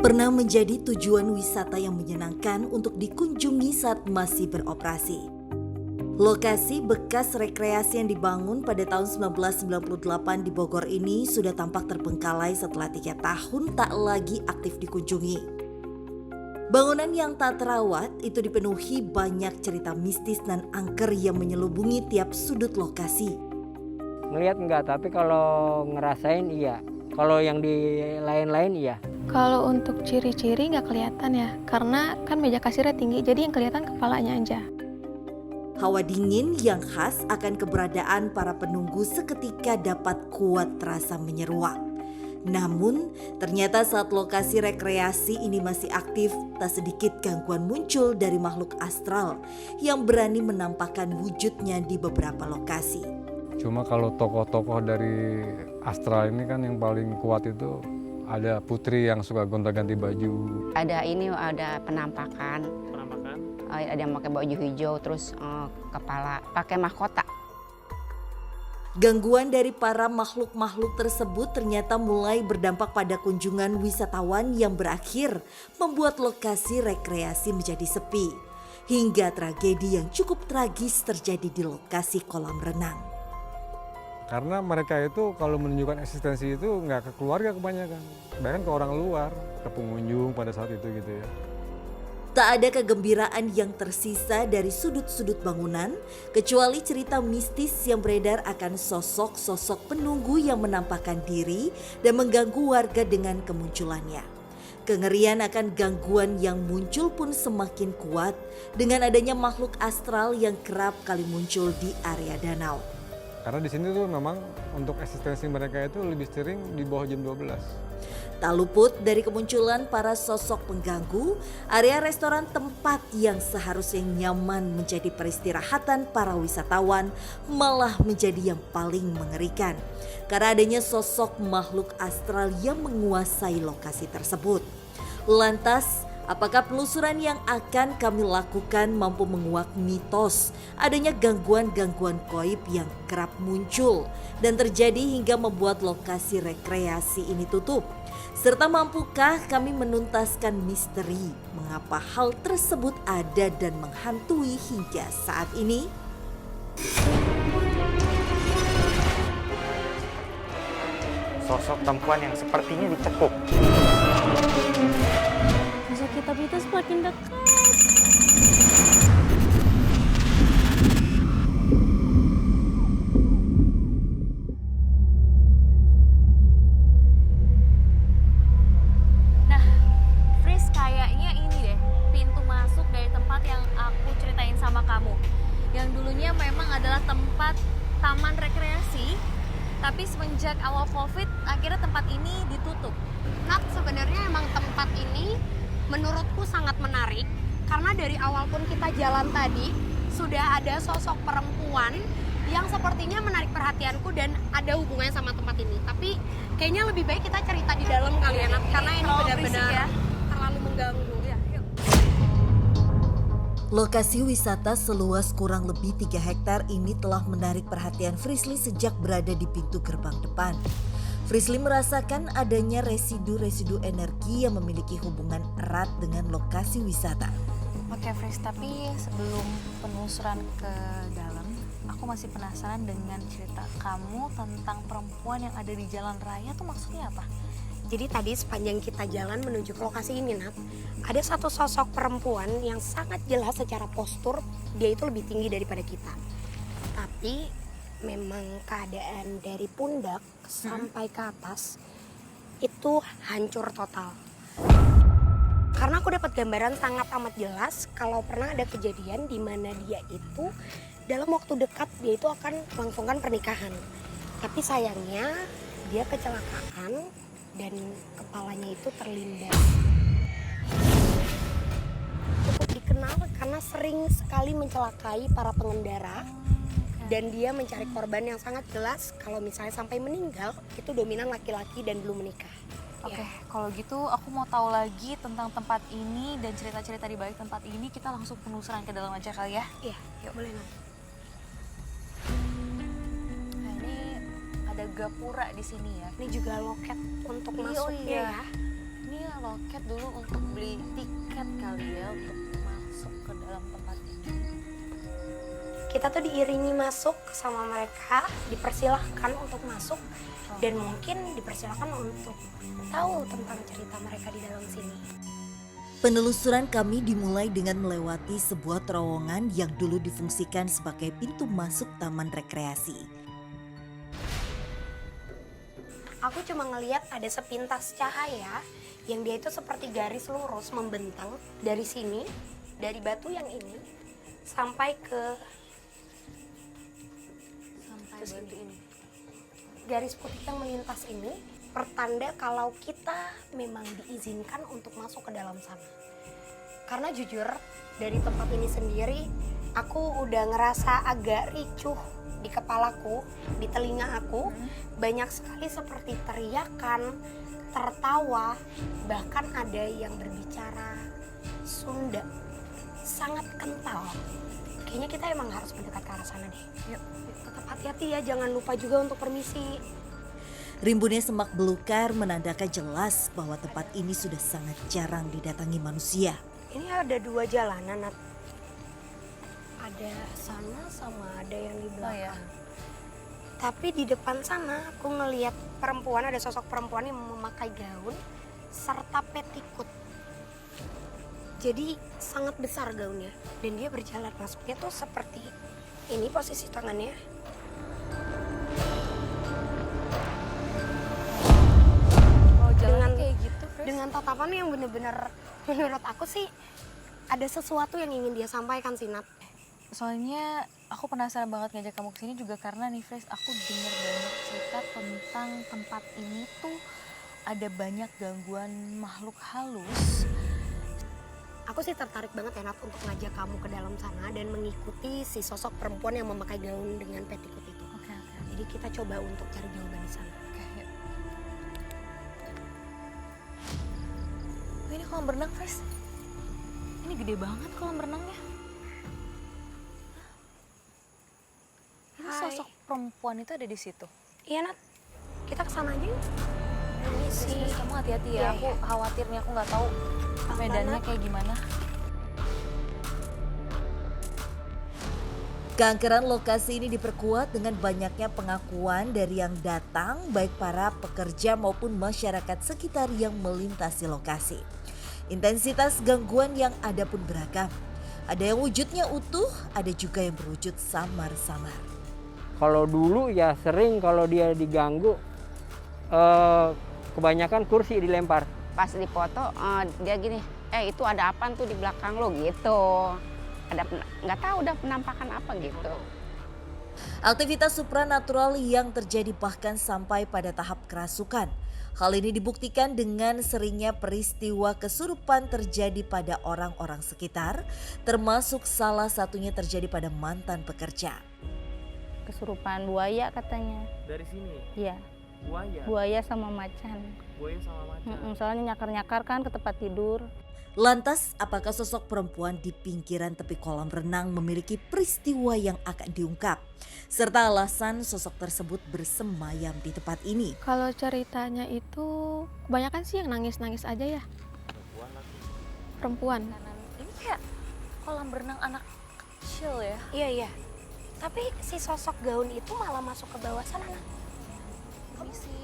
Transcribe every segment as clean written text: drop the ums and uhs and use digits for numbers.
pernah menjadi tujuan wisata yang menyenangkan untuk dikunjungi saat masih beroperasi. Lokasi bekas rekreasi yang dibangun pada tahun 1998 di Bogor ini sudah tampak terbengkalai setelah 3 tahun tak lagi aktif dikunjungi. Bangunan yang tak terawat itu dipenuhi banyak cerita mistis dan angker yang menyelubungi tiap sudut lokasi. Ngelihat enggak, tapi kalau ngerasain iya. Kalau yang di lain-lain iya. Kalau untuk ciri-ciri nggak kelihatan ya, karena kan meja kasirnya tinggi, jadi yang kelihatan kepalanya aja. Hawa dingin yang khas akan keberadaan para penunggu seketika dapat kuat terasa menyeruak. Namun, ternyata saat lokasi rekreasi ini masih aktif, tak sedikit gangguan muncul dari makhluk astral yang berani menampakkan wujudnya di beberapa lokasi. Cuma kalau tokoh-tokoh dari astral ini kan yang paling kuat itu ada putri yang suka gonta-ganti baju. Ada penampakan. Ada yang pakai baju hijau, terus kepala pakai mahkota. Gangguan dari para makhluk-makhluk tersebut ternyata mulai berdampak pada kunjungan wisatawan yang berakhir membuat lokasi rekreasi menjadi sepi. Hingga tragedi yang cukup tragis terjadi di lokasi kolam renang. Karena mereka itu kalau menunjukkan eksistensi itu nggak ke keluarga kebanyakan, bahkan ke orang luar, ke pengunjung pada saat itu gitu ya. Tak ada kegembiraan yang tersisa dari sudut-sudut bangunan, kecuali cerita mistis yang beredar akan sosok-sosok penunggu yang menampakkan diri dan mengganggu warga dengan kemunculannya. Kengerian akan gangguan yang muncul pun semakin kuat dengan adanya makhluk astral yang kerap kali muncul di area danau. Karena di sini tuh memang untuk eksistensi mereka itu lebih sering di bawah jam 12. Tak luput dari kemunculan para sosok pengganggu, area restoran tempat yang seharusnya nyaman menjadi peristirahatan para wisatawan malah menjadi yang paling mengerikan. Karena adanya sosok makhluk astral yang menguasai lokasi tersebut. Lantas, apakah penelusuran yang akan kami lakukan mampu menguak mitos adanya gangguan-gangguan gaib yang kerap muncul dan terjadi hingga membuat lokasi rekreasi ini tutup? Serta mampukah kami menuntaskan misteri mengapa hal tersebut ada dan menghantui hingga saat ini? Sosok perempuan yang sepertinya ditekuk. Sosok kitab itu semakin dekat. Nah, Fris, kayaknya ini deh pintu masuk dari tempat yang aku ceritain sama kamu. Yang dulunya memang adalah tempat taman rekreasi, tapi semenjak awal COVID akhirnya tempat ini ditutup. Nat, sebenarnya emang tempat ini menurutku sangat menarik karena dari awal pun kita jalan tadi sudah ada sosok perempuan yang sepertinya menarik perhatianku dan ada hubungannya sama tempat ini. Tapi kayaknya lebih baik kita cerita di dalam kali ya, Nat, karena ini benar-benar terlalu mengganggu. Ya, yuk. Lokasi wisata seluas kurang lebih 3 hektar ini telah menarik perhatian Frisly sejak berada di pintu gerbang depan. Frisly merasakan adanya residu-residu energi yang memiliki hubungan erat dengan lokasi wisata. Oke, Fris, tapi sebelum penelusuran ke dalam, aku masih penasaran dengan cerita kamu tentang perempuan yang ada di jalan raya tuh maksudnya apa? Jadi tadi sepanjang kita jalan menuju ke lokasi ini, Nat, ada satu sosok perempuan yang sangat jelas secara postur dia itu lebih tinggi daripada kita. Tapi memang keadaan dari pundak sampai ke atas itu hancur total. Karena aku dapat gambaran sangat amat jelas kalau pernah ada kejadian di mana dia itu dalam waktu dekat dia itu akan melangsungkan pernikahan. Tapi sayangnya dia kecelakaan dan kepalanya itu terlindas. Cukup dikenal karena sering sekali mencelakai para pengendara dan dia mencari korban yang sangat jelas kalau misalnya sampai meninggal itu dominan laki-laki dan belum menikah. Oke, kalau gitu aku mau tahu lagi tentang tempat ini dan cerita-cerita di balik tempat ini. Kita langsung penelusuran ke dalam aja kali ya. Iya, yuk boleh Nat. Nah, ini ada gapura di sini ya. Ini juga loket untuk Iya, masuknya ya. Ini loket dulu untuk beli tiket kali ya untuk masuk ke dalam tempat ini. Kita tuh diiringi masuk sama mereka, dipersilahkan untuk masuk dan mungkin dipersilahkan untuk tahu tentang cerita mereka di dalam sini. Penelusuran kami dimulai dengan melewati sebuah terowongan yang dulu difungsikan sebagai pintu masuk taman rekreasi. Aku cuma ngeliat ada sepintas cahaya yang dia itu seperti garis lurus membentang dari sini, dari batu yang ini sampai ke batu ini. Garis putih yang melintas ini pertanda kalau kita memang diizinkan untuk masuk ke dalam sana. Karena jujur dari tempat ini sendiri aku udah ngerasa agak ricuh di kepalaku, di telinga aku, banyak sekali seperti teriakan, tertawa, bahkan ada yang berbicara Sunda, sangat kental. Kayaknya kita emang harus mendekat ke arah sana deh. Yuk, tetap hati-hati ya, jangan lupa juga untuk permisi. Rimbunnya semak belukar menandakan jelas bahwa tempat ini sudah sangat jarang didatangi manusia. Ini ada dua jalanan, Nat. Ada sana sama ada yang di belakang. Tapi di depan sana aku ngelihat perempuan, ada sosok perempuan yang memakai gaun serta petikut. Jadi sangat besar gaunnya dan dia berjalan masuknya tuh seperti ini posisi tangannya. Kayak gitu, Dengan tatapan yang bener-bener menurut aku sih ada sesuatu yang ingin dia sampaikan sih, Nat. Soalnya aku penasaran banget ngajak kamu kesini juga karena nih Fres, aku dengar banyak cerita tentang tempat ini tuh ada banyak gangguan makhluk halus. Aku sih tertarik banget ya, Nat, untuk ngajak kamu ke dalam sana dan mengikuti si sosok perempuan yang memakai gaun dengan petikut itu. Oke. Jadi kita coba untuk cari jawaban di sana. Oke, yuk. Ini kolam renang, Fres. Ini gede banget kolam renangnya. Ini Hai. sosok perempuan itu ada di situ. Iya, Nat. Kita kesana aja yuk. Ini sih. Fres, kamu hati-hati ya. Iya, Aku khawatir nih, aku nggak tahu medannya Nat. kayak gimana. Keangkeran lokasi ini diperkuat dengan banyaknya pengakuan dari yang datang, baik para pekerja maupun masyarakat sekitar yang melintasi lokasi. Intensitas gangguan yang ada pun beragam. Ada yang wujudnya utuh, ada juga yang berwujud samar-samar. Kalau dulu ya sering kalau dia diganggu, kebanyakan kursi dilempar. Pas dipoto dia gini, itu ada apaan tuh di belakang lo gitu. Ada nggak tahu udah penampakan apa gitu. Aktivitas supranatural yang terjadi bahkan sampai pada tahap kerasukan. Hal ini dibuktikan dengan seringnya peristiwa kesurupan terjadi pada orang-orang sekitar, termasuk salah satunya terjadi pada mantan pekerja. Kesurupan buaya katanya. Dari sini? Iya. Buaya? Buaya sama macan. Buaya sama macan? Soalnya nyakar-nyakar kan ke tempat tidur. Lantas, apakah sosok perempuan di pinggiran tepi kolam renang memiliki peristiwa yang akan diungkap? Serta alasan sosok tersebut bersemayam di tempat ini. Kalau ceritanya itu kebanyakan sih yang nangis-nangis aja ya. Perempuan. Ini kayak kolam renang anak kecil ya. Iya. Tapi si sosok gaun itu malah masuk ke bawah sana, Nat.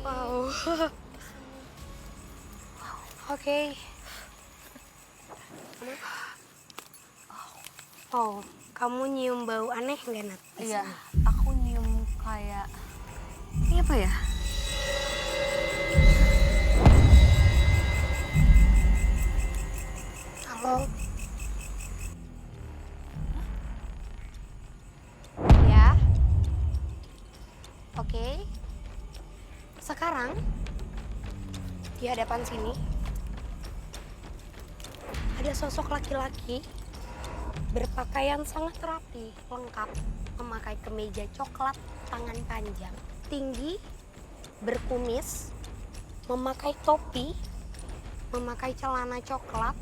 Wow. Oke. Oh, kamu nyium bau aneh nggak, Nat? Iya, aku nyium kayak ini apa ya? Halo. Ya. Oke. Sekarang di hadapan sini ada sosok laki-laki berpakaian sangat rapi, lengkap, memakai kemeja coklat, tangan panjang, tinggi, berkumis, memakai topi, memakai celana coklat,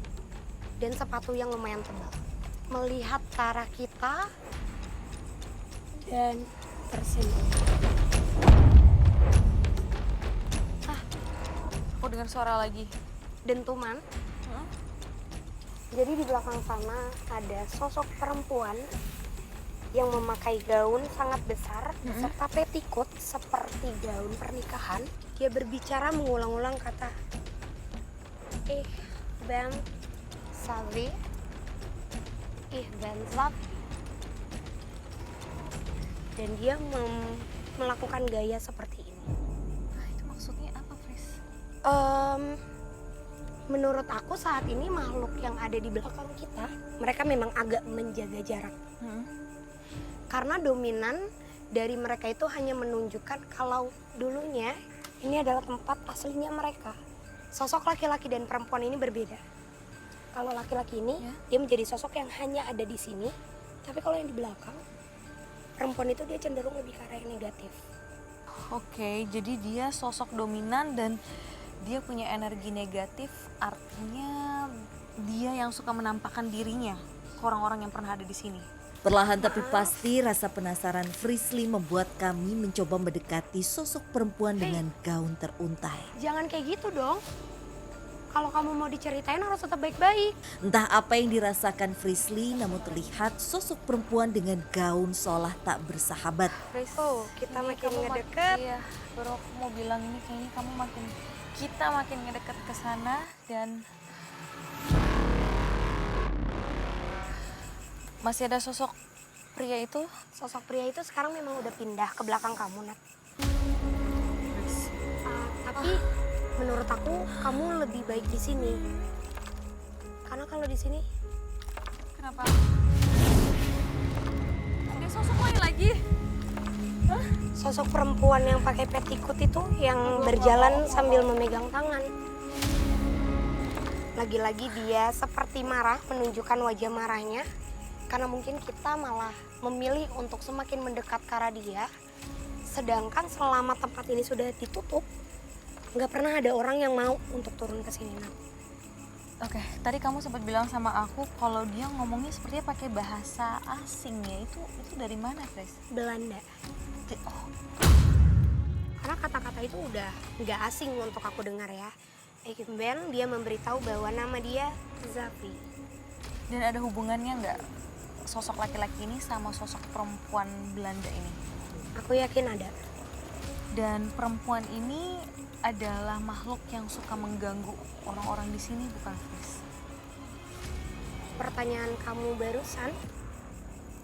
dan sepatu yang lumayan tebal. Melihat ke arah kita dan tersenyum. Aku dengar suara lagi. dentuman. Jadi di belakang sana ada sosok perempuan yang memakai gaun sangat besar serta petikot seperti gaun pernikahan. Dia berbicara mengulang-ulang kata, "Ich ben Savi, ich ben Zat." Dan dia melakukan gaya seperti ini. Nah, itu maksudnya apa, Fris? Menurut aku saat ini makhluk yang ada di belakang kita, mereka memang agak menjaga jarak. Karena dominan dari mereka itu hanya menunjukkan kalau dulunya ini adalah tempat aslinya mereka. Sosok laki-laki dan perempuan ini berbeda. Kalau laki-laki ini, dia menjadi sosok yang hanya ada di sini. Tapi kalau yang di belakang, perempuan itu dia cenderung lebih ke arah yang negatif. Oke, jadi dia sosok dominan dan dia punya energi negatif, artinya dia yang suka menampakkan dirinya ke orang-orang yang pernah ada di sini. Perlahan tapi pasti rasa penasaran Frisly membuat kami mencoba mendekati sosok perempuan dengan gaun teruntai. Jangan kayak gitu dong. Kalau kamu mau diceritain harus tetap baik-baik. Entah apa yang dirasakan Frisly, namun terlihat sosok perempuan dengan gaun seolah tak bersahabat. Fris, Oh, kita ini makin kamu ngedeket. Iya, baru aku mau bilang ini kayaknya kita makin ngedeket ke sana dan masih ada sosok pria itu. Sosok pria itu sekarang memang udah pindah ke belakang kamu, Nat. Tapi menurut aku kamu lebih baik di sini. Karena kalau di sini Kenapa? Ada sosok lain lagi? sosok perempuan yang pakai petikut itu yang berjalan sambil memegang tangan. Lagi-lagi dia seperti marah, menunjukkan wajah marahnya. Karena mungkin kita malah memilih untuk semakin mendekat ke arah dia. Sedangkan selama tempat ini sudah ditutup, nggak pernah ada orang yang mau untuk turun ke sini, Nat. Oke, tadi kamu sempat bilang sama aku kalau dia ngomongnya sepertinya pakai bahasa asing ya. Itu dari mana, Fris? Belanda. Oh, Karena kata-kata itu udah nggak asing untuk aku dengar ya. Ben, dia memberitahu bahwa nama dia Zafi. dan ada hubungannya nggak sosok laki-laki ini sama sosok perempuan Belanda ini? Aku yakin ada. Dan perempuan ini adalah makhluk yang suka mengganggu orang-orang di sini, bukan, Fris? Pertanyaan kamu barusan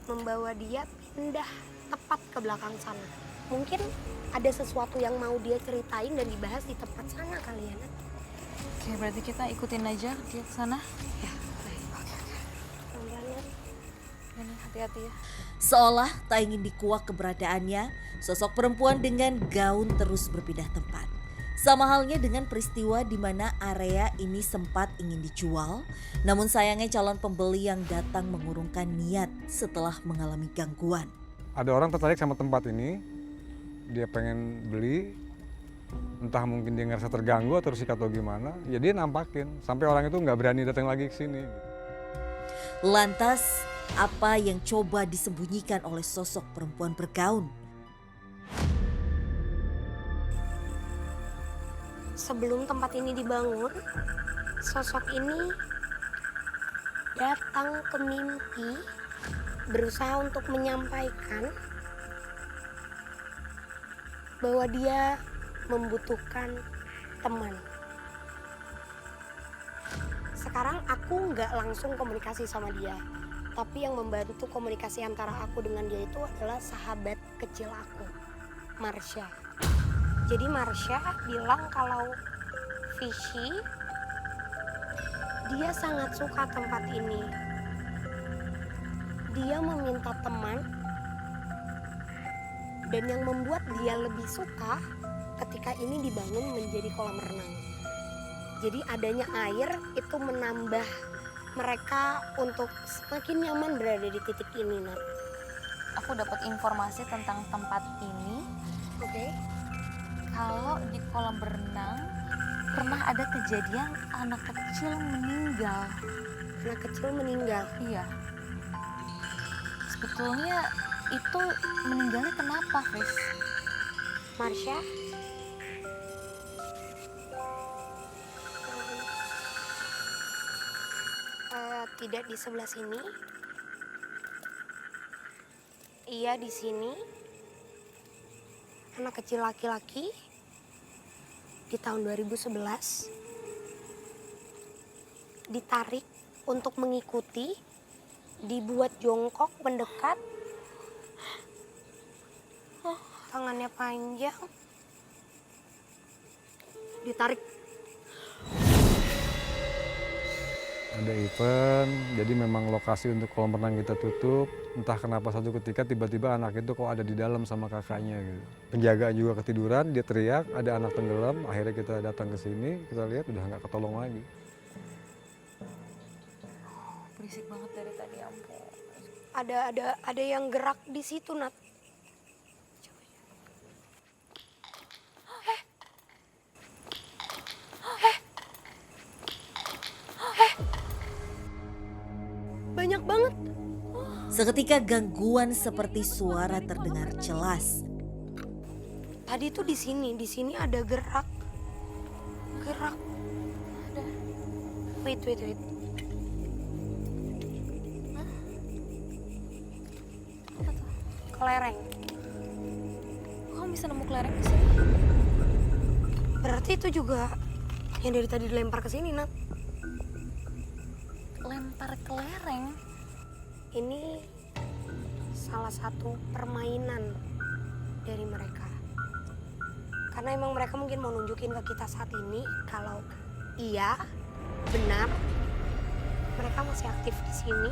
membawa dia pindah tepat ke belakang sana. Mungkin ada sesuatu yang mau dia ceritain dan dibahas di tempat sana kali ya, Nat. Oke, berarti kita ikutin aja dia ke sana. Ya, baik. Pelan-pelan, Nat. Ini hati-hati ya. Seolah tak ingin dikuak keberadaannya, sosok perempuan dengan gaun terus berpindah tempat. Sama halnya dengan peristiwa di mana area ini sempat ingin dijual, namun sayangnya calon pembeli yang datang mengurungkan niat setelah mengalami gangguan. Ada orang tertarik sama tempat ini, dia pengen beli, entah mungkin dia ngerasa terganggu atau risik atau gimana, ya dia nampakin, sampai orang itu nggak berani datang lagi ke sini. Lantas, apa yang coba disembunyikan oleh sosok perempuan bergaun? Sebelum tempat ini dibangun, sosok ini datang ke mimpi, berusaha untuk menyampaikan bahwa dia membutuhkan teman. Sekarang aku nggak langsung komunikasi sama dia, tapi yang membantu komunikasi antara aku dengan dia itu adalah sahabat kecil aku, Marsha. Jadi Marsha bilang kalau Fishy, dia sangat suka tempat ini. Dia meminta teman, dan yang membuat dia lebih suka ketika ini dibangun menjadi kolam renang. Jadi adanya air itu menambah mereka untuk semakin nyaman berada di titik ini, Nat. Aku dapat informasi tentang tempat ini. Oke. Kalau di kolam berenang pernah ada kejadian anak kecil meninggal. Anak kecil meninggal. Iya. Sebetulnya itu meninggalnya kenapa, Fris? Marsha, tidak di sebelah sini. Iya di sini. Anak kecil laki-laki di tahun 2011 ditarik untuk mengikuti, dibuat jongkok mendekat, tangannya panjang, ditarik. Ada event, jadi memang lokasi untuk kolam renang kita tutup. Entah kenapa satu ketika tiba-tiba anak itu kok ada di dalam sama kakaknya gitu. Penjaga juga ketiduran, dia teriak, ada anak tenggelam. Akhirnya kita datang ke sini, kita lihat udah nggak ketolong lagi. Berisik banget dari tadi, ampun. Ada yang gerak di situ, Nat. Banyak banget. Seketika gangguan seperti suara terdengar jelas. Tadi tuh di sini ada gerak. Gerak. Wait. Kelereng. Kamu bisa nemu kelereng di sini? Berarti itu juga yang dari tadi dilempar ke sini, Nat. Lempar kelereng? Ini salah satu permainan dari mereka. Karena emang mereka mungkin mau nunjukin ke kita saat ini kalau iya, benar, mereka masih aktif di sini.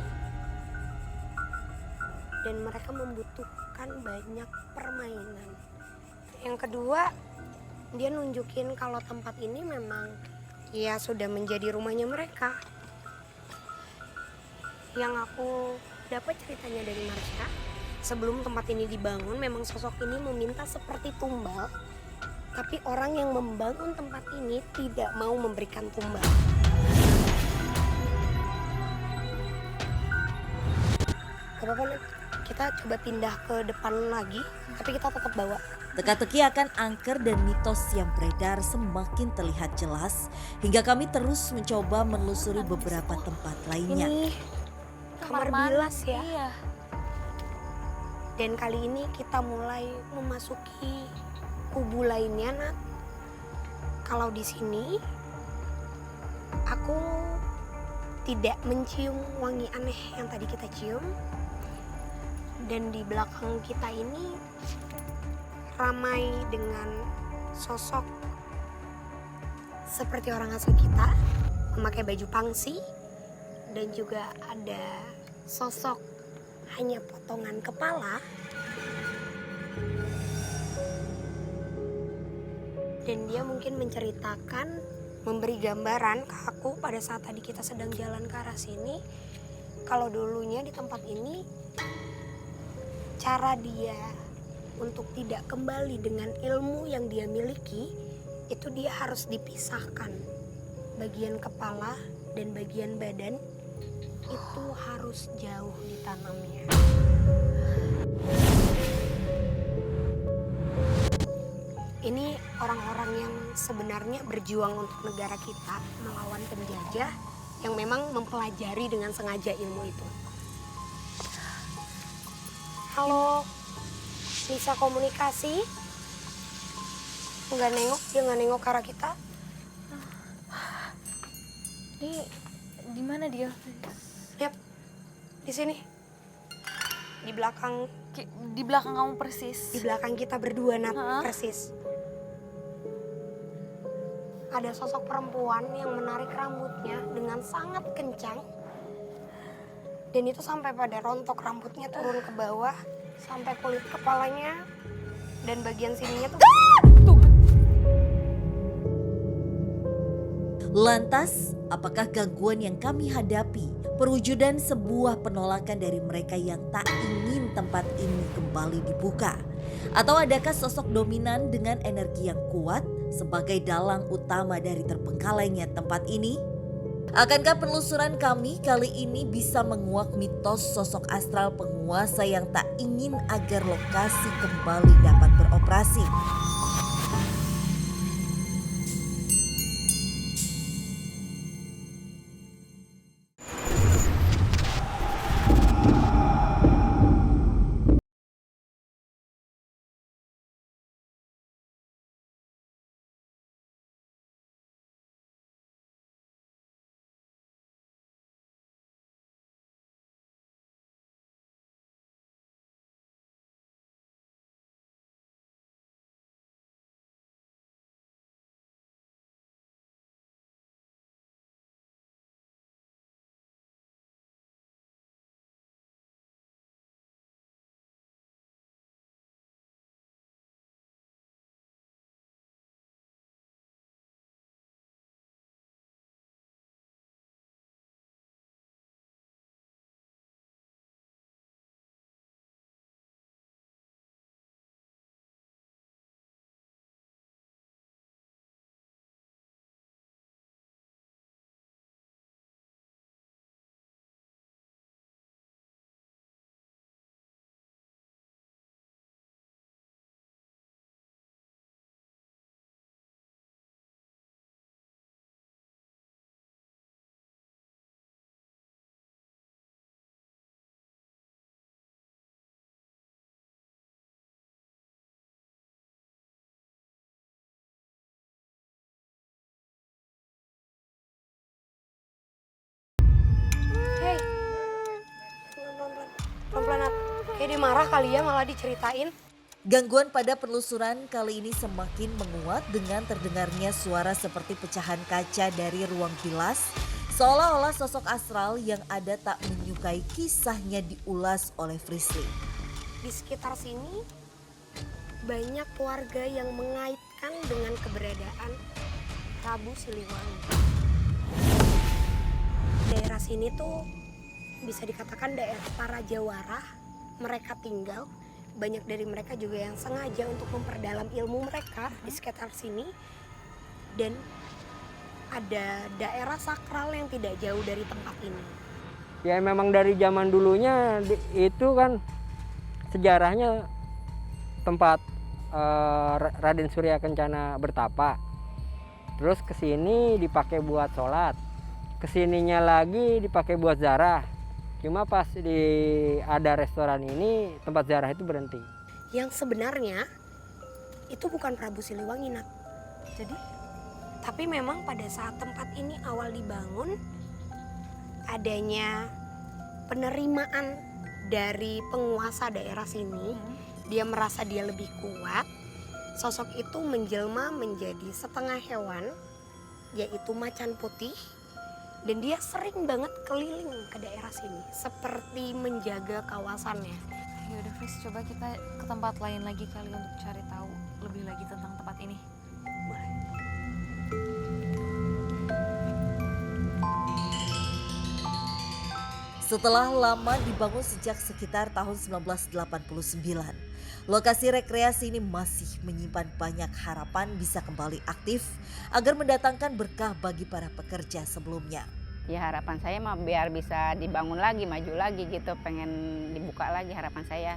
Dan mereka membutuhkan banyak permainan. Yang kedua, dia nunjukin kalau tempat ini memang ya sudah menjadi rumahnya mereka. Yang aku dapat ceritanya dari Marsha, sebelum tempat ini dibangun memang sosok ini meminta seperti tumbal, tapi orang yang membangun tempat ini tidak mau memberikan tumbal. Gak apa-apa, Nat. Kita coba pindah ke depan lagi, tapi kita tetap bawa. Teka-teki akan angker dan mitos yang beredar semakin terlihat jelas hingga kami terus mencoba menelusuri beberapa tempat lainnya. Ini kamar bilas ya. Iya. Dan kali ini kita mulai memasuki kubu lainnya, Nat. Kalau di sini aku tidak mencium wangi aneh yang tadi kita cium. Dan di belakang kita ini ramai dengan sosok seperti orang asli kita, memakai baju pangsi, dan juga ada sosok hanya potongan kepala. Dan dia mungkin menceritakan, memberi gambaran ke aku pada saat tadi kita sedang jalan ke arah sini, kalau dulunya di tempat ini cara dia untuk tidak kembali dengan ilmu yang dia miliki, itu dia harus dipisahkan. Bagian kepala dan bagian badan itu harus jauh ditanamnya. Ini orang-orang yang sebenarnya berjuang untuk negara kita, melawan penjajah yang memang mempelajari dengan sengaja ilmu itu. Halo, bisa komunikasi? Nggak nengok, dia nggak nengok ke arah kita. Ini di mana dia? Yap, di sini. Di belakang Kamu persis. Di belakang kita berdua, Nat, persis. Ada sosok perempuan yang menarik rambutnya dengan sangat kencang. Dan itu sampai pada rontok rambutnya turun ke bawah, sampai kulit kepalanya dan bagian sininya tuh. Lantas, apakah gangguan yang kami hadapi perwujudan sebuah penolakan dari mereka yang tak ingin tempat ini kembali dibuka? Atau adakah sosok dominan dengan energi yang kuat sebagai dalang utama dari terbengkalainya tempat ini? Akankah penelusuran kami kali ini bisa menguak mitos sosok astral penguasa yang tak ingin agar lokasi kembali dapat beroperasi? Jadi marah kali ya malah diceritain. Gangguan pada penelusuran kali ini semakin menguat dengan terdengarnya suara seperti pecahan kaca dari ruang bilas. Seolah-olah sosok astral yang ada tak menyukai kisahnya diulas oleh Frisly. Di sekitar sini banyak warga yang mengaitkan dengan keberadaan Prabu Siliwangi. Daerah sini tuh bisa dikatakan daerah para jawara, mereka tinggal. Banyak dari mereka juga yang sengaja untuk memperdalam ilmu mereka di sekitar sini. Dan ada daerah sakral yang tidak jauh dari tempat ini. Ya memang dari zaman dulunya itu kan sejarahnya tempat Raden Surya Kencana bertapa. Terus kesini dipakai buat sholat. Kesininya lagi dipakai buat zarah. Cuma pas ada restoran ini tempat zarah itu berhenti. Yang sebenarnya itu bukan Prabu Siliwangi, Nak. Jadi, tapi memang pada saat tempat ini awal dibangun, adanya penerimaan dari penguasa daerah sini. Dia merasa dia lebih kuat. Sosok itu menjelma menjadi setengah hewan, yaitu macan putih. Dan dia sering banget keliling ke daerah sini, seperti menjaga kawasannya. Ya udah Fris, coba kita ke tempat lain lagi kali untuk cari tahu lebih lagi tentang tempat ini. Boleh. Setelah lama dibangun sejak sekitar tahun 1989, lokasi rekreasi ini masih menyimpan banyak harapan bisa kembali aktif agar mendatangkan berkah bagi para pekerja sebelumnya. Ya harapan saya mah biar bisa dibangun lagi, maju lagi gitu, pengen dibuka lagi harapan saya.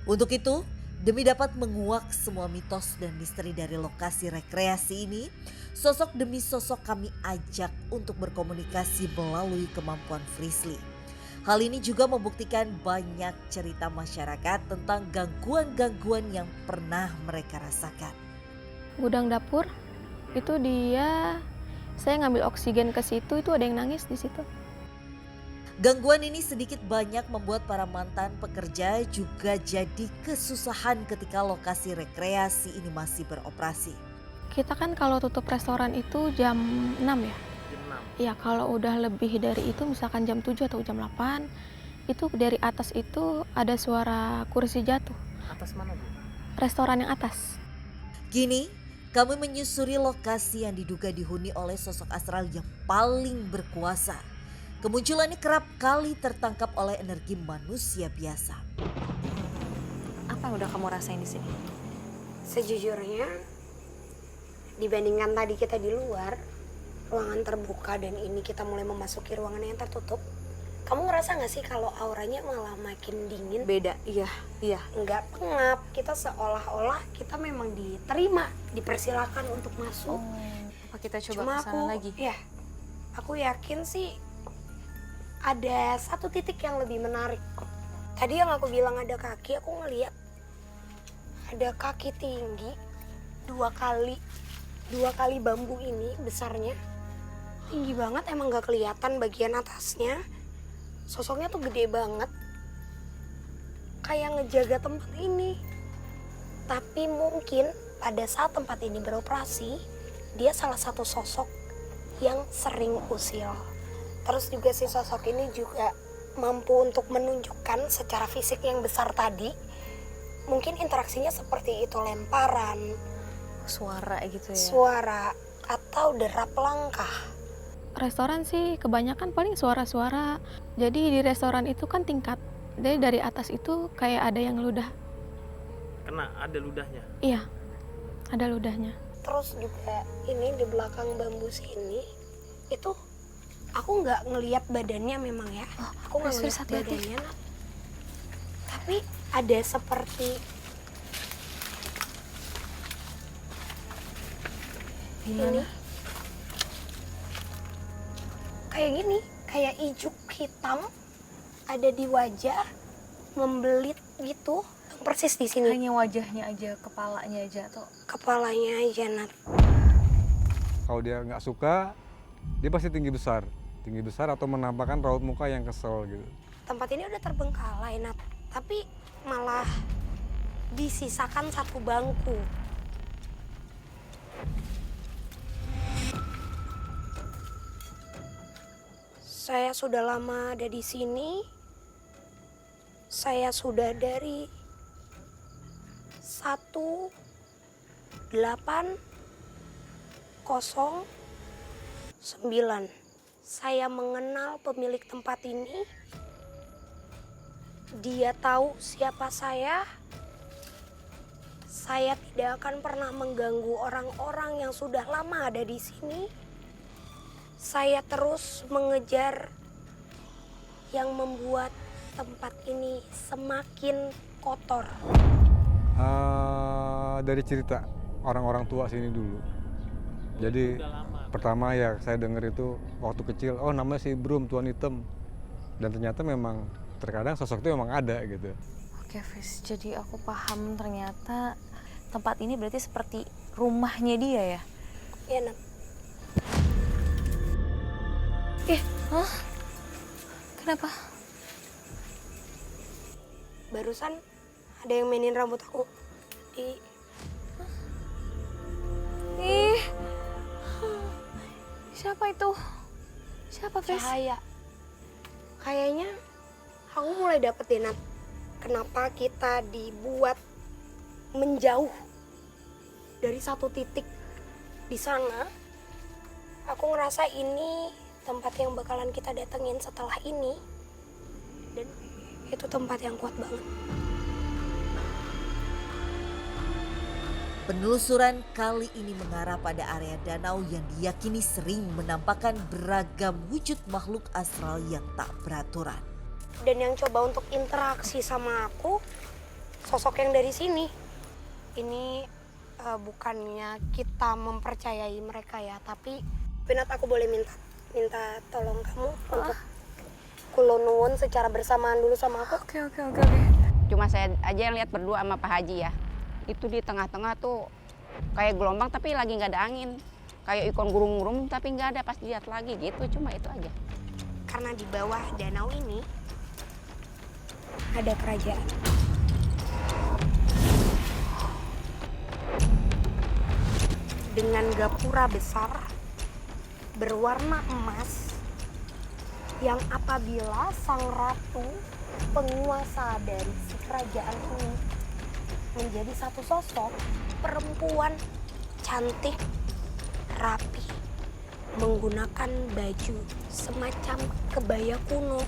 Untuk itu, demi dapat menguak semua mitos dan misteri dari lokasi rekreasi ini, sosok demi sosok kami ajak untuk berkomunikasi melalui kemampuan Frisly. Hal ini juga membuktikan banyak cerita masyarakat tentang gangguan-gangguan yang pernah mereka rasakan. Gudang dapur itu saya ngambil oksigen ke situ, itu ada yang nangis di situ. Gangguan ini sedikit banyak membuat para mantan pekerja juga jadi kesusahan ketika lokasi rekreasi ini masih beroperasi. Kita kan kalau tutup restoran itu jam 6 ya. Ya kalau udah lebih dari itu misalkan jam 7 atau jam 8, itu dari atas itu ada suara kursi jatuh. Atas mana, Bu? Restoran yang atas. Kini kami menyusuri lokasi yang diduga dihuni oleh sosok astral yang paling berkuasa. Kemunculannya kerap kali tertangkap oleh energi manusia biasa. Apa yang udah kamu rasain di sini? Sejujurnya, dibandingkan tadi kita di luar, ruangan terbuka dan ini kita mulai memasuki ruangan yang tertutup. Kamu ngerasa gak sih kalau auranya malah makin dingin? Beda, iya. Nggak pengap, kita seolah-olah kita memang diterima, dipersilakan untuk masuk. Apa kita coba Cuma ke sana lagi? Ya, aku yakin sih ada satu titik yang lebih menarik. Tadi yang aku bilang ada kaki, aku ngeliat ada kaki tinggi dua kali bambu ini besarnya. Tinggi banget, emang gak kelihatan bagian atasnya. Sosoknya tuh gede banget, kayak ngejaga tempat ini. Tapi mungkin pada saat tempat ini beroperasi, dia salah satu sosok yang sering usil. Terus juga si sosok ini juga mampu untuk menunjukkan secara fisik yang besar tadi. Mungkin interaksinya seperti itu, lemparan, Suara gitu ya? suara, atau derap langkah. Restoran sih kebanyakan paling suara-suara. Jadi di restoran itu kan tingkat. Jadi dari atas itu kayak ada yang ludah. Kena ada ludahnya. Iya, ada ludahnya. Terus juga ini di belakang bambu sini, itu aku nggak ngelihat badannya memang ya. Aku nggak Fris, ngelihat hati-hati. badannya, Nak. Tapi ada seperti ini. Kayak gini, kayak ijuk hitam ada di wajah, membelit gitu, persis di sini. Hanya wajahnya aja, kepalanya aja atau? Kepalanya aja, Nat. Kalau dia nggak suka, dia pasti tinggi besar atau menampakkan raut muka yang kesel gitu. Tempat ini udah terbengkalai, Nat. Tapi malah disisakan satu bangku. Saya sudah lama ada di sini. Saya sudah dari 1809. Saya mengenal pemilik tempat ini. Dia tahu siapa saya. Saya tidak akan pernah mengganggu orang-orang yang sudah lama ada di sini. Saya terus mengejar yang membuat tempat ini semakin kotor. Dari cerita orang-orang tua sini dulu. Jadi pertama ya saya dengar itu waktu kecil, oh namanya si Brum, Tuan Hitam. Dan ternyata memang terkadang sosok itu memang ada gitu. Oke, Fis. Jadi aku paham ternyata tempat ini berarti seperti rumahnya dia ya? Iya, Nat. Hah? Kenapa? Barusan ada yang mainin rambut aku di... Ih, siapa itu? Siapa, Fis? Cahaya. Kayaknya aku mulai dapet deh, Nat. Kenapa kita dibuat menjauh dari satu titik di sana. Aku ngerasa ini tempat yang bakalan kita datengin setelah ini. Dan itu tempat yang kuat banget. Penelusuran kali ini mengarah pada area danau yang diyakini sering menampakkan beragam wujud makhluk astral yang tak beraturan. Dan yang coba untuk interaksi sama aku, sosok yang dari sini. Ini bukannya kita mempercayai mereka ya, tapi Pinat aku boleh minta tolong kamu untuk kulonuwun secara bersamaan dulu sama aku. Oke. Cuma saya aja lihat berdua sama Pak Haji ya. Itu di tengah-tengah tuh kayak gelombang tapi lagi nggak ada angin. Kayak ikon gurung-gurung tapi nggak ada, pas dilihat lagi gitu. Cuma itu aja. Karena di bawah danau ini ada kerajaan. Dengan gapura besar berwarna emas yang apabila sang ratu penguasa dari si kerajaan ini menjadi satu sosok perempuan cantik, rapi, menggunakan baju semacam kebaya kuno,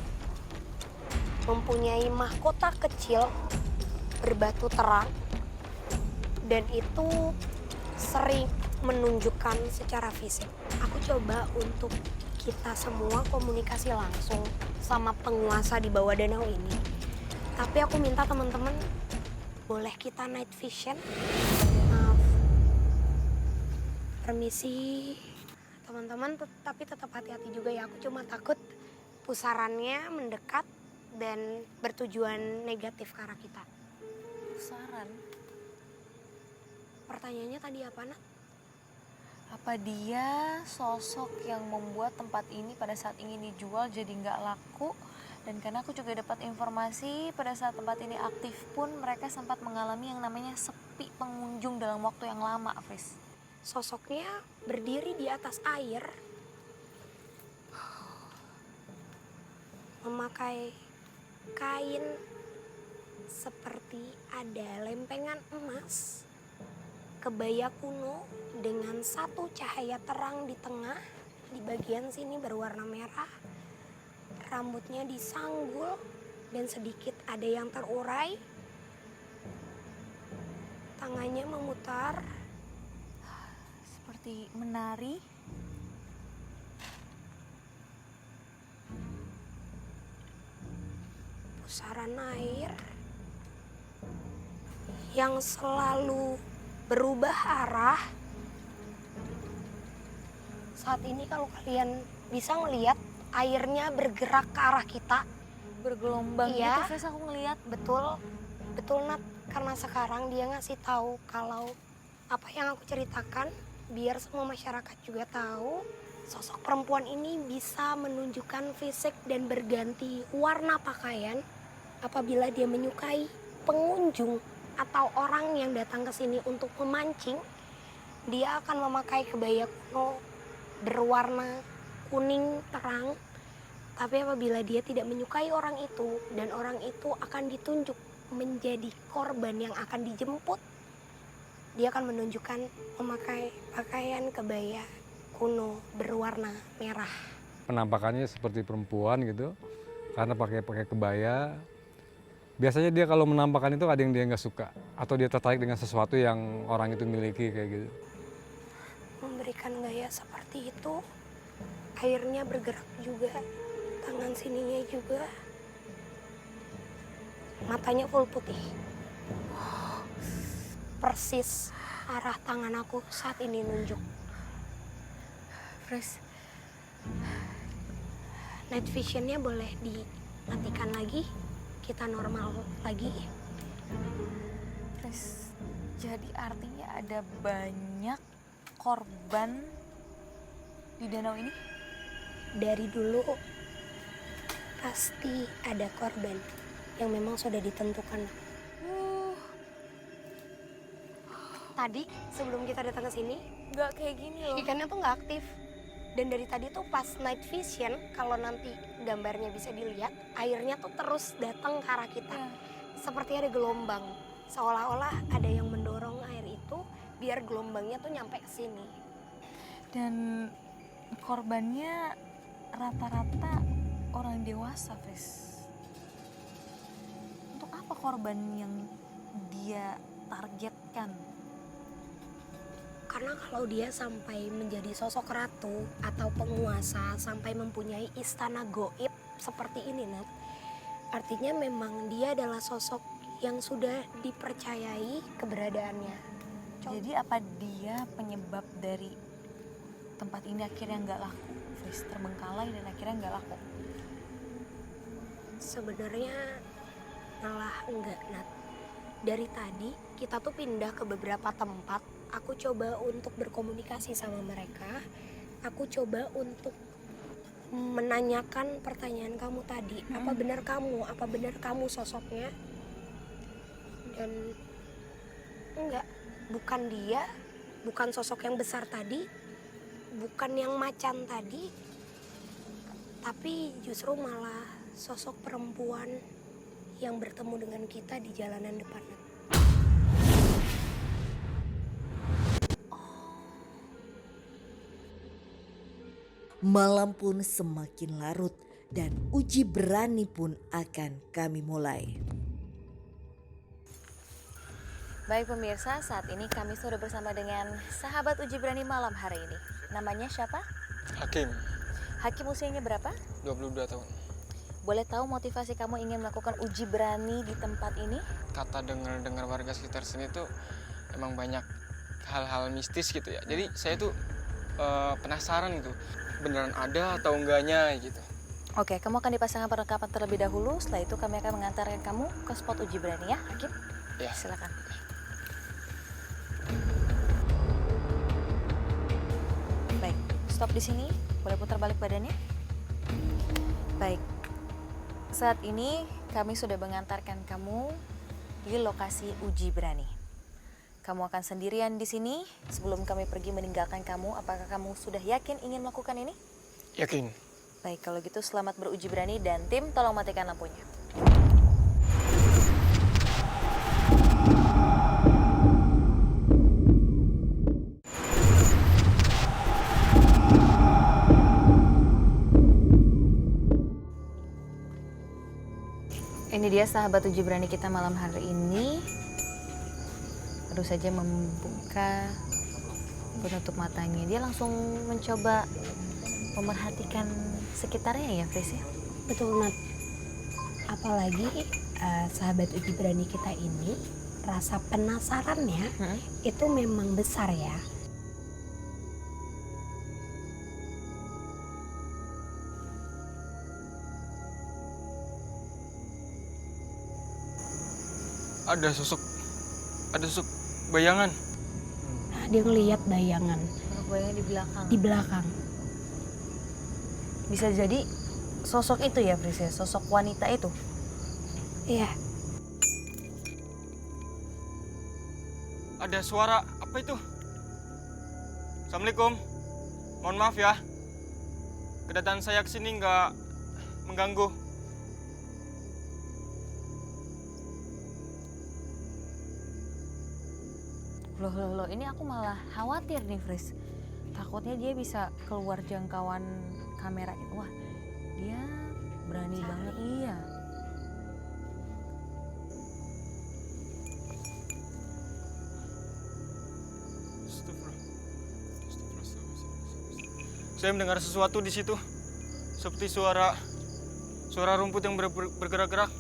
mempunyai mahkota kecil berbatu terang, dan itu sering menunjukkan secara fisik. Aku coba untuk kita semua komunikasi langsung sama penguasa di bawah danau ini. Tapi aku minta teman-teman, boleh kita night vision? Maaf. Permisi. Teman-teman, tapi tetap hati-hati juga ya. Aku cuma takut pusarannya mendekat dan bertujuan negatif ke arah kita. Pusaran? Pertanyaannya tadi apa, Nak? Apa dia sosok yang membuat tempat ini pada saat ingin dijual jadi nggak laku? Dan karena aku juga dapat informasi pada saat tempat ini aktif pun mereka sempat mengalami yang namanya sepi pengunjung dalam waktu yang lama, Fris. Sosoknya berdiri di atas air, memakai kain seperti ada lempengan emas, kebaya kuno dengan satu cahaya terang di tengah, di bagian sini berwarna merah, rambutnya disanggul dan sedikit ada yang terurai, tangannya memutar seperti menari. Pusaran air yang selalu berubah arah. Saat ini kalau kalian bisa ngelihat airnya bergerak ke arah kita, Bergelombang iya, gitu, Fris, aku ngeliat. Betul Nat, karena sekarang dia ngasih tahu kalau apa yang aku ceritakan biar semua masyarakat juga tahu sosok perempuan ini bisa menunjukkan fisik dan berganti warna pakaian apabila dia menyukai pengunjung atau orang yang datang ke sini untuk memancing, dia akan memakai kebaya kuno berwarna kuning terang. Tapi apabila dia tidak menyukai orang itu dan orang itu akan ditunjuk menjadi korban yang akan dijemput, dia akan menunjukkan memakai pakaian kebaya kuno berwarna merah. Penampakannya seperti perempuan gitu, karena pakai kebaya. Biasanya dia kalau menampakkan itu ada yang dia nggak suka, atau dia tertarik dengan sesuatu yang orang itu miliki kayak gitu. Memberikan gaya seperti itu, airnya bergerak juga, tangan sininya juga, matanya full putih. Persis arah tangan aku saat ini nunjuk. Fris, Night visionnya boleh dimatikan lagi, kita normal lagi. Fris, jadi artinya ada banyak korban di danau ini? Dari dulu pasti ada korban yang memang sudah ditentukan. Tadi sebelum kita datang ke sini, Nggak kayak gini loh. ikannya tuh nggak aktif. Dan dari tadi tuh pas night vision, kalau nanti gambarnya bisa dilihat, airnya tuh terus datang ke arah kita. Seperti ada gelombang. Seolah-olah ada yang mendorong air itu biar gelombangnya tuh nyampe ke sini. Dan korbannya rata-rata orang dewasa, Fris. Untuk apa korban yang dia targetkan? Karena kalau dia sampai menjadi sosok ratu atau penguasa, sampai mempunyai istana goib seperti ini, Nat, artinya memang dia adalah sosok yang sudah dipercayai keberadaannya. Jadi apa dia penyebab dari tempat ini akhirnya nggak laku, Fris? Terbengkalai dan akhirnya nggak laku? Sebenarnya malah enggak, Nat. Dari tadi kita tuh pindah ke beberapa tempat. Aku coba untuk berkomunikasi sama mereka. Aku coba untuk menanyakan pertanyaan kamu tadi. Apa benar kamu? Apa benar kamu sosoknya? Dan enggak, bukan dia, bukan sosok yang besar tadi, bukan yang macan tadi, tapi justru malah sosok perempuan yang bertemu dengan kita di jalanan depan. Malam pun semakin larut dan uji berani pun akan kami mulai. Baik pemirsa, saat ini kami sudah bersama dengan sahabat uji berani malam hari ini. Namanya siapa? Hakim, Hakim, usianya berapa? 22 tahun. Boleh tahu motivasi kamu ingin melakukan uji berani di tempat ini? Kata dengar warga sekitar sini tuh emang banyak hal-hal mistis gitu ya. Jadi saya tuh penasaran gitu, beneran ada atau enggaknya gitu. Oke, kamu akan dipasangkan perlengkapan terlebih dahulu. Setelah itu kami akan mengantarkan kamu ke spot uji berani ya, Hakim? Ya. Silakan. Baik, stop di sini. Boleh putar balik badannya? Baik. Saat ini kami sudah mengantarkan kamu di lokasi uji berani. Kamu akan sendirian di sini. Sebelum kami pergi meninggalkan kamu, apakah kamu sudah yakin ingin melakukan ini? Yakin. Baik, kalau gitu selamat beruji berani dan tim tolong matikan lampunya. Ini dia sahabat uji berani kita malam hari ini. Baru saja membuka penutup matanya. Dia langsung mencoba memerhatikan sekitarnya ya, Fris ya? Betul, Nat. Apalagi sahabat uji berani kita ini, rasa penasarannya itu memang besar ya. Ada sosok bayangan. Nah, dia ngelihat bayangan Bayangan di belakang. di belakang. Bisa jadi sosok itu ya, Fris ya? Sosok wanita itu? Iya. Ada suara apa itu? Assalamualaikum. Mohon maaf ya. Kedatangan saya ke sini nggak mengganggu. Loh, ini aku malah khawatir nih, Fris. Takutnya dia bisa keluar jangkauan kamera. Wah, dia berani banget. Iya. Saya mendengar sesuatu di situ, seperti suara rumput yang bergerak-gerak.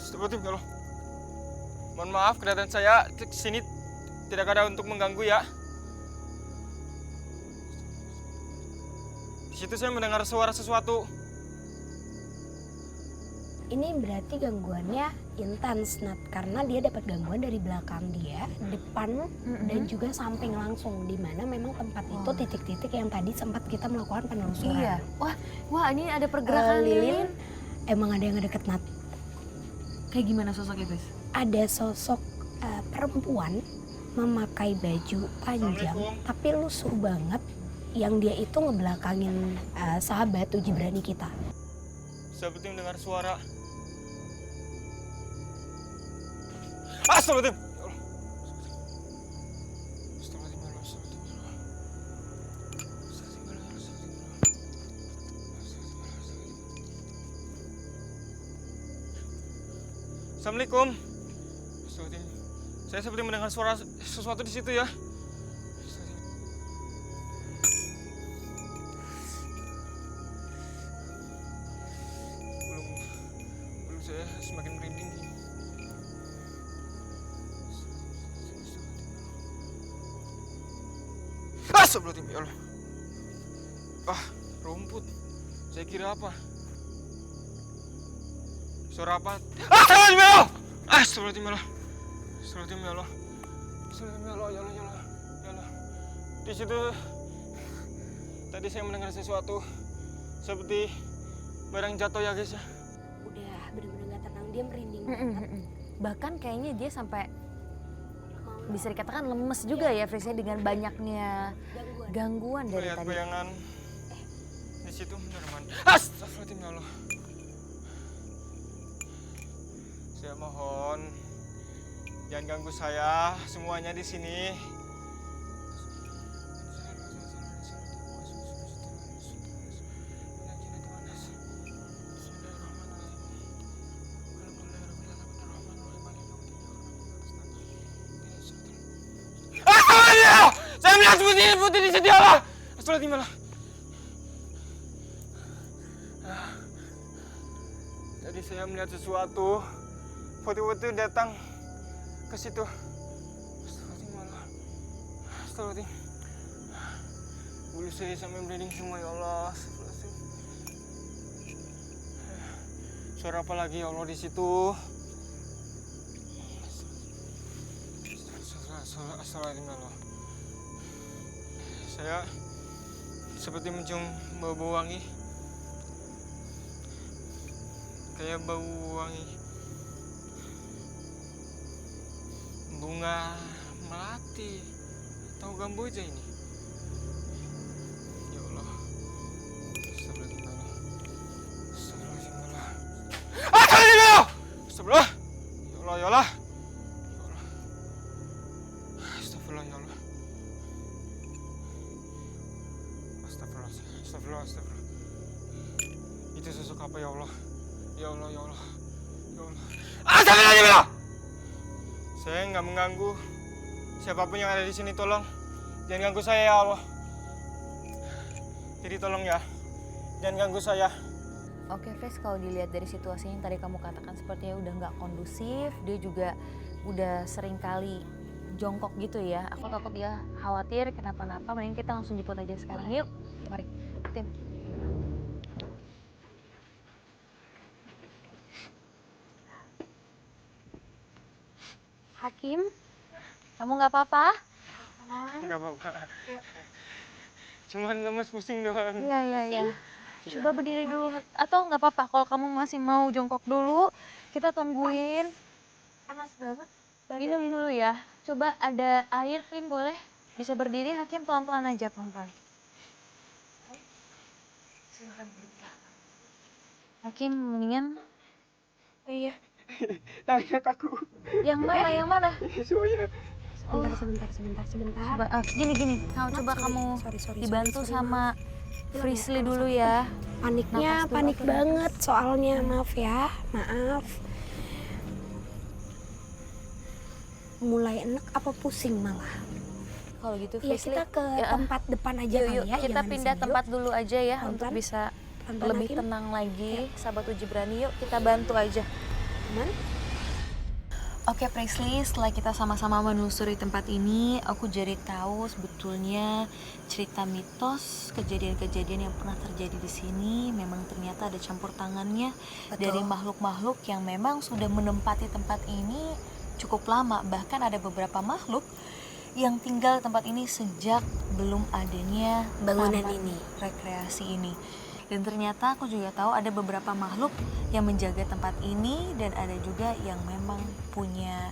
Astagfirullahaladzim, ya Allah. Mohon maaf, kedatangan saya ke sini tidak ada untuk mengganggu ya. Di situ saya mendengar suara sesuatu. Ini berarti gangguannya intens, Nat, karena dia dapat gangguan dari belakang dia, depan, dan juga samping langsung, di mana memang tempat itu titik-titik yang tadi sempat kita melakukan penelusuran. Iya. Wah, ini ada pergerakan Lilin. Emang ada yang deket, Nat. Kayak gimana sosoknya, Bes? Ada sosok perempuan memakai baju panjang, tapi lusuh banget, yang dia itu ngebelakangin sahabat uji berani kita. Seperti mendengar suara. Astagfirullahaladzim. Assalamualaikum. Saya seperti mendengar suara sesuatu di situ ya. Belum saya semakin merinding. Astagfirullahaladzim, ya Allah. Rumput. Saya kira apa? Suara apa? Astagfirullahaladzim, ya Allah. Astagfirullahaladzim, ya Allah. Astagfirullahaladzim, ya Allah. Astagfirullahaladzim, ya Allah, ya Allah, ya Allah. Ya Allah. Di situ tadi saya mendengar sesuatu seperti barang jatuh ya, guys ya. Udah bener-bener gak tenang, dia merinding banget. Bahkan kayaknya dia sampai bisa dikatakan lemes juga ya, Frisnya, dengan banyaknya gangguan dari Melihat tadi. bayangan di situ benar-benar. Astagfirullahaladzim, ya Allah. Saya mohon jangan ganggu saya semuanya di sini. Saya melihat putih di situ, ya Allah. Astagfirullahaladzim, ya Allah. Tadi saya melihat sesuatu, putih-putih datang ke situ. Astagfirullahaladzim, ya Allah. Astagfirullahaladzim. Bulu saya sampai merinding semua, ya Allah. Astagfirullahaladzim. Suara apa lagi, ya Allah, di situ? Astagfirullahaladzim, ya Allah. Saya seperti mencium bau-bau wangi. Kayak bau wangi bunga melati atau gamboja ini. Ya Allah. Astagfirullahaladzim, ya Allah. Astagfirullahaladzim, ya Allah. Astagfirullahaladzim, ya Allah. Astagfirullah. Ya Allah, ya Allah. Ya Allah. Astagfirullah, ya Allah. Astagfirullah, astagfirullah. Itu sosok apa, ya Allah? Ya Allah, ya Allah. Ya Allah. Astagfirullahaladzim, ya Allah. Saya nggak mengganggu siapapun yang ada di sini, tolong. Jangan ganggu saya, ya Allah. Jadi tolong ya, jangan ganggu saya. Oke, Fris, kalau dilihat dari situasi yang tadi kamu katakan sepertinya udah nggak kondusif, dia juga udah sering kali jongkok gitu ya. Aku takut dia khawatir kenapa-napa, mending kita langsung jemput aja sekarang. Yuk, mari, tim. Hakim, kamu nggak apa-apa? Nggak apa-apa. Cuman lemes pusing doang. Iya. Coba berdiri dulu. Atau nggak apa-apa kalau kamu masih mau jongkok dulu, kita tungguin. Panas banget. Gini dulu ya. Coba ada air, Vin, boleh? Bisa berdiri, Hakim pelan-pelan aja, pelan-pelan. Hakim, mendingan. Iya. Tangan aku. Yang mana? Semuanya. Sebentar. Coba, gini. Coba kamu dibantu sama Frisly dulu ya. Paniknya panik banget soalnya, maaf ya, maaf. Mulai enek apa pusing malah? Kalau gitu Ya Frisly, kita ke tempat depan aja yuk, kali ya. kita jangan pindah di sini, tempat yuk. dulu aja ya Pelan-pelan. untuk bisa Pelan-pelan, lebih Hakim. tenang lagi. Sahabat Uji Berani, yuk kita bantu aja. Aman? Oke Presley, setelah kita sama-sama menelusuri tempat ini, aku jadi tahu sebetulnya cerita mitos, kejadian-kejadian yang pernah terjadi di sini memang ternyata ada campur tangannya dari makhluk-makhluk yang memang sudah menempati tempat ini cukup lama. Bahkan ada beberapa makhluk yang tinggal di tempat ini sejak belum adanya Bangunan taman ini. rekreasi ini. Dan ternyata aku juga tahu ada beberapa makhluk yang menjaga tempat ini dan ada juga yang memang punya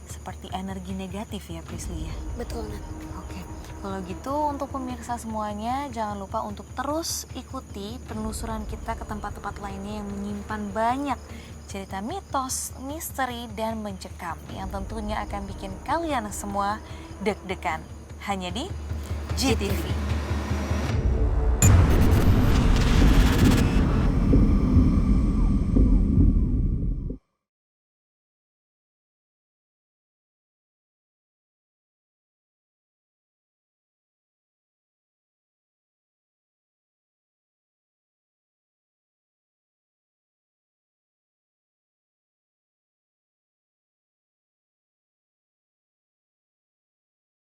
seperti energi negatif ya Prisly ya. Betul, Nat. Oke, kalau gitu untuk pemirsa semuanya jangan lupa untuk terus ikuti penelusuran kita ke tempat-tempat lainnya yang menyimpan banyak cerita mitos, misteri, dan mencekam yang tentunya akan bikin kalian semua deg-degan hanya di GTV.